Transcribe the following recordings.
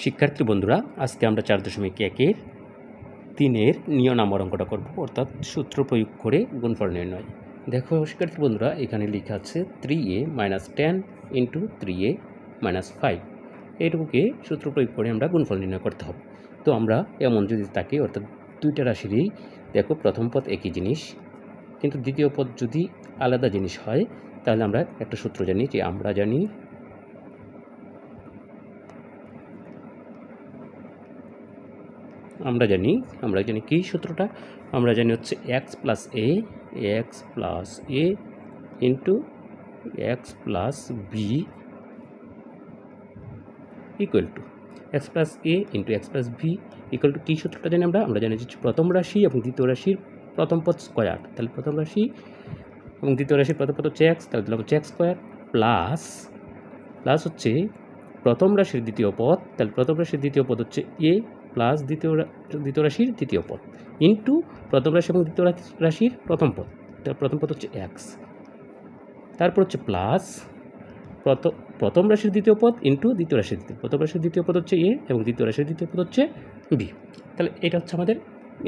শিক্ষার্থী বন্ধুরা, আজকে আমরা 4.1-এর 3-এর নিয় নাম্বার অঙ্কটা করব, অর্থাৎ সূত্র প্রয়োগ করে গুণফল নির্ণয়। দেখো শিক্ষার্থী বন্ধুরা, এখানে লেখা আছে 3a - 10 × 3a - 5। এইটুকুকে সূত্র প্রয়োগ করে আমরা গুণফল নির্ণয় করতে হবে। তো আমরা এমন যদি তাকে, অর্থাৎ দুইটা রাশিরই দেখো প্রথম পদ একই জিনিস, কিন্তু দ্বিতীয় পদ যদি আলাদা জিনিস হয়, তাহলে আমরা একটা সূত্র জানি, যে আমরা জানি কি সূত্রটা? আমরা জানি হচ্ছে x + a × x + b equal to x + a × x + b equal to কী সূত্রটা জানি আমরা জানি যে প্রথম রাশি এবং দ্বিতীয় রাশির প্রথম পদ স্কোয়ার। তাহলে প্রথম রাশি এবং দ্বিতীয় রাশির প্রথম পদ হচ্ছে x, তাহলে দিলাম হচ্ছে x স্কোয়ার, প্লাস হচ্ছে প্রথম রাশির দ্বিতীয় পদ, তাহলে প্রথম রাশির দ্বিতীয় পদ হচ্ছে a প্লাস দ্বিতীয় রাশির দ্বিতীয় পদ ইন্টু প্রথম রাশি এবং দ্বিতীয় রাশির প্রথম পদ, তাহলে প্রথম পদ হচ্ছে x, তারপর হচ্ছে প্লাস প্রথম রাশির দ্বিতীয় পদ ইন্টু দ্বিতীয় রাশির দ্বিতীয়, প্রথম রাশির দ্বিতীয় পদ হচ্ছে a এবং দ্বিতীয় রাশির দ্বিতীয় পদ হচ্ছে b। তাহলে এটা হচ্ছে আমাদের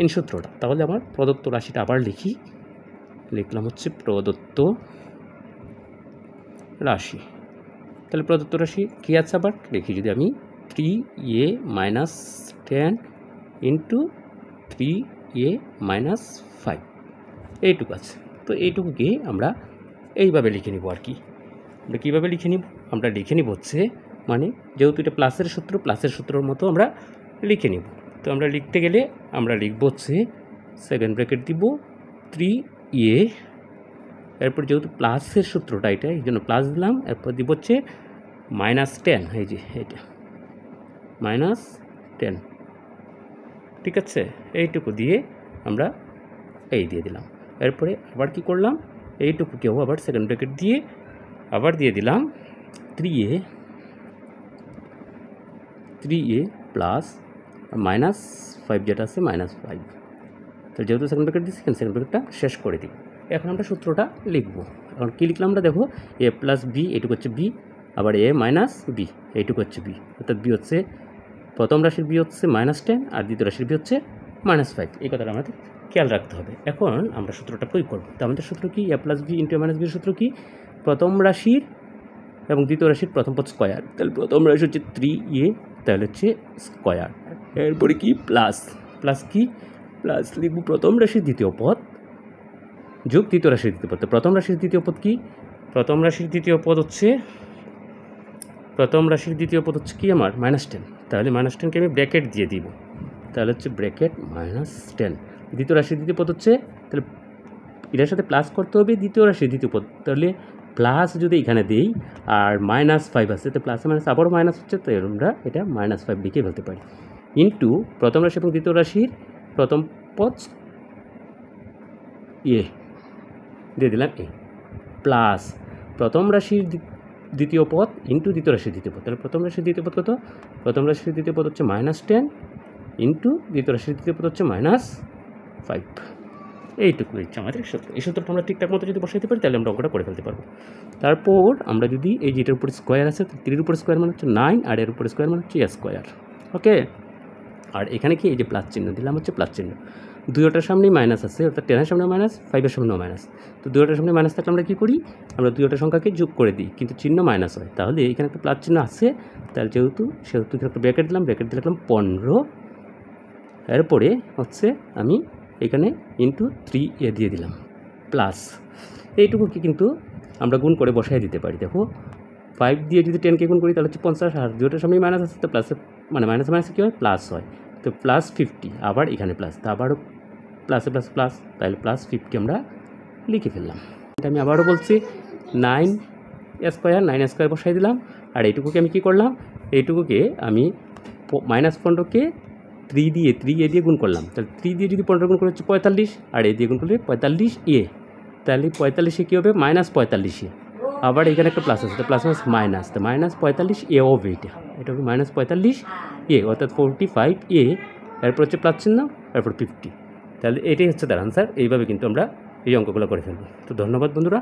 ইন সূত্রটা। তাহলে আমার প্রদত্ত রাশিটা আবার লিখলাম হচ্ছে প্রদত্ত রাশি। তাহলে প্রদত্ত রাশি কী আছে আবার লিখি, যদি আমি 3a - 10 × 3a - 5 এইটুকু আছে। তো এইটুকুকে আমরা এইভাবে লিখে নিব আর কি। আমরা কীভাবে লিখে নিব? আমরা লিখে নিব হচ্ছে, মানে যেহেতু এটা প্লাসের সূত্রর মতো আমরা লিখে নিব। তো আমরা লিখতে গেলে আমরা লিখব হচ্ছে সেকেন্ড ব্র্যাকেট দিব 3a, এরপর যেহেতু প্লাসের সূত্রটা এটা, এই জন্য প্লাস দিলাম, এরপর দিব হচ্ছে -10, এই যে এটা -10, ঠিক আছে। এইটুকু দিয়ে আমরা এই দিয়ে দিলাম। এরপরে আবার কি করলাম, এইটুকুকেও আবার সেকেন্ড ব্র্যাকেট দিয়ে আবার দিয়ে দিলাম 3a প্লাস -5 যেটা আছে -5। তো যেহেতু সেকেন্ড ব্র্যাকেট দিচ্ছি, সেকেন্ড ব্র্যাকেটটা শেষ করে দিই। এখন আমরা সূত্রটা লিখবো। এখন কী লিখলাম আমরা দেখো, a + b এইটুকু হচ্ছে b, আবার a - b এইটুকু হচ্ছে b, অর্থাৎ b হচ্ছে প্রথম রাশির b হচ্ছে -10 আর দ্বিতীয় রাশির b হচ্ছে -5। এই কথাটা আমাদের খেয়াল রাখতে হবে। এখন আমরা সূত্রটা প্রয়োগ করব। তো আমাদের সূত্র কি? a + b × a - b এর সূত্র কি? প্রথম রাশির এবং দ্বিতীয় রাশির প্রথম পদ স্কোয়ার। তাহলে প্রথম রাশি হচ্ছে 3a, তাহলে হচ্ছে স্কোয়ার, এরপরে কি প্লাস কি প্লাস লিখব প্রথম রাশির দ্বিতীয় পদ যোগ দ্বিতীয় রাশির দ্বিতীয় পদ। তো প্রথম রাশির দ্বিতীয় পদ কি? প্রথম রাশির দ্বিতীয় পদ হচ্ছে কি আমার? -10। তাহলে -10কে আমি ব্র্যাকেট দিয়ে দিব, তাহলে হচ্ছে ব্র্যাকেট -10। দ্বিতীয় রাশির দ্বিতীয় পদ হচ্ছে, তাহলে এটার সাথে প্লাস করতে হবে দ্বিতীয় রাশির দ্বিতীয় পদ, তাহলে প্লাস যদি এখানে দিই আর -5 আছে, তো প্লাসে মাইনাস আবারও মাইনাস হচ্ছে, তো আমরা এটা -5 লিখে ফেলতে পারি, ইন্টু প্রথম রাশি এবং দ্বিতীয় রাশির প্রথম পদ দিয়ে দিলাম a, প্লাস প্রথম রাশির দ্বিতীয় পদ ইন্টু দ্বিতীয় রাশির দ্বিতীয় পদ। তাহলে প্রথম রাশির দ্বিতীয় পদ কত? প্রথম রাশির দ্বিতীয় পদ হচ্ছে -10 ইন্টু দ্বিতীয় রাশির দ্বিতীয় পদ হচ্ছে -5। এইটুকু হচ্ছে আমাদের সূত্র। এই সূত্রটা আমরা ঠিকঠাক মতো যদি বসাইতে পারি, তাহলে আমরা অঙ্কটা করে ফেলতে পারবো। তারপর আমরা যদি এই যেটার উপরে স্কোয়ার আছে, 3-এর উপরে স্কোয়ার মানে হচ্ছে 9, আর এর উপরে স্কোয়ার মানে হচ্ছে স্কোয়ার, ওকে। আর এখানে কি এই যে প্লাস চিহ্ন দিলাম, হচ্ছে প্লাস চিহ্ন, দুইটার সামনেই মাইনাস আছে, অর্থাৎ 10-এর সামনে মাইনাস, 5-এর সামনেও মাইনাস। তো দুইটার সামনে মাইনাস থাকলে আমরা কী করি? আমরা দুইটা সংখ্যাকে যোগ করে দিই, কিন্তু চিহ্ন মাইনাস হয়। তাহলে এখানে একটা প্লাস চিহ্ন আছে, তাহলে যেহেতু একটা ব্র্যাকেট দিলাম, ব্র্যাকেট দিয়ে রাখলাম 15, এরপরে হচ্ছে আমি এখানে ইন্টু 3a দিয়ে দিলাম, প্লাস এইটুকুকে কিন্তু আমরা গুণ করে বসাই দিতে পারি। দেখো 5 দিয়ে যদি 10কে গুণ করি, তাহলে হচ্ছে 50, আর দুইটার সামনে মাইনাস আছে, তো প্লাসে মানে মাইনাসে কী হয়? প্লাস হয়। তো +50, আবার এখানে প্লাস, তো আবারও প্লাসে প্লাস, তাহলে +50 আমরা লিখে ফেললাম। এটা আমি আবারও বলছি, 9 স্কোয়ার বসাই দিলাম। আর এইটুকুকে আমি কী করলাম? এইটুকুকে আমি -15কে 3a দিয়ে গুণ করলাম। তাহলে 3 দিয়ে যদি 15 গুণ করে হচ্ছে 45, আর a দিয়ে গুণ করলে 45a, তাহলে 45-এ কী হবে? -45a। আবার এখানে একটা প্লাস আছে, তো প্লাস মাইনাস, তো -45a হবে, এটা হবে -45a, অর্থাৎ 45a, এরপর হচ্ছে প্লাস চিহ্ন, এরপর 50। তাহলে এটাই হচ্ছে তার আনসার। এইভাবে কিন্তু আমরা এই অঙ্কগুলো করে ফেলবো। তো ধন্যবাদ বন্ধুরা।